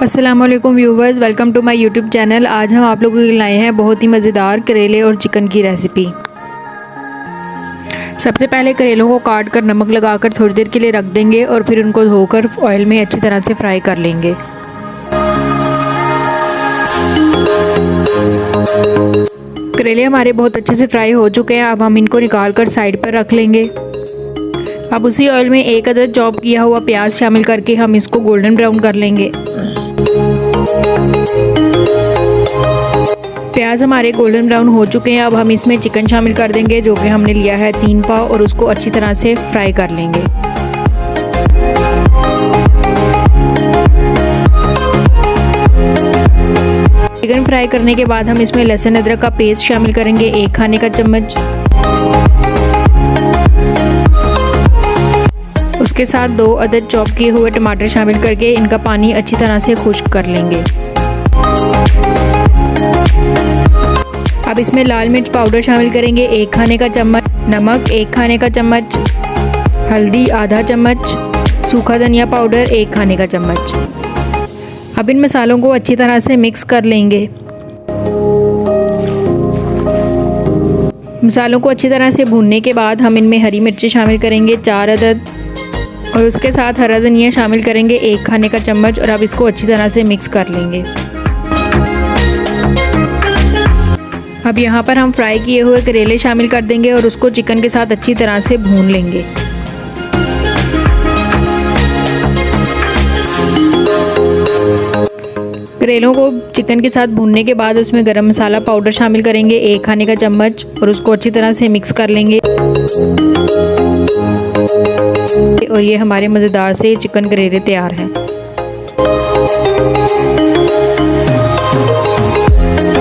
अस्सलाम वालेकुम viewers, welcome to my YouTube channel. आज हम आप लोगों के लिए लाए हैं बहुत ही मज़ेदार करेले और चिकन की रेसिपी। सबसे पहले करेलों को काट कर नमक लगाकर थोड़ी देर के लिए रख देंगे और फिर उनको धोकर ऑयल में अच्छी तरह से फ्राई कर लेंगे। करेले हमारे बहुत अच्छे से फ्राई हो चुके हैं। अब हम इनको निकाल कर साइड पर रख लेंगे। अब उसी ऑयल में एक अदद चॉप किया हुआ प्याज शामिल करके हम इसको गोल्डन ब्राउन कर लेंगे। प्याज हमारे गोल्डन ब्राउन हो चुके हैं। अब हम इसमें चिकन शामिल कर देंगे, जो कि हमने लिया है 3 पाव, और उसको अच्छी तरह से फ्राई कर लेंगे। चिकन फ्राई करने के बाद हम इसमें लहसुन अदरक का पेस्ट शामिल करेंगे 1 खाने का चम्मच। उसके साथ 2 अदद चॉप किए हुए टमाटर शामिल करके इनका पानी अच्छी तरह से खुश्क कर लेंगे। अब इसमें लाल मिर्च पाउडर शामिल करेंगे 1 खाने का चम्मच, नमक 1 खाने का चम्मच, हल्दी आधा चम्मच, सूखा धनिया पाउडर 1 खाने का चम्मच। अब इन मसालों को अच्छी तरह से मिक्स कर लेंगे। मसालों को अच्छी तरह से भूनने के बाद हम इनमें हरी मिर्ची शामिल करेंगे 4 अदद, और उसके साथ हरा धनिया शामिल करेंगे 1 खाने का चम्मच, और अब इसको अच्छी तरह से मिक्स कर लेंगे। अब यहाँ पर हम फ्राई किए हुए करेले शामिल कर देंगे और उसको चिकन के साथ अच्छी तरह से भून लेंगे। करेलों को चिकन के साथ भूनने के बाद उसमें गरम मसाला पाउडर शामिल करेंगे 1 खाने का चम्मच, और उसको अच्छी तरह से मिक्स कर लेंगे। और ये हमारे मज़ेदार से चिकन करेले तैयार हैं।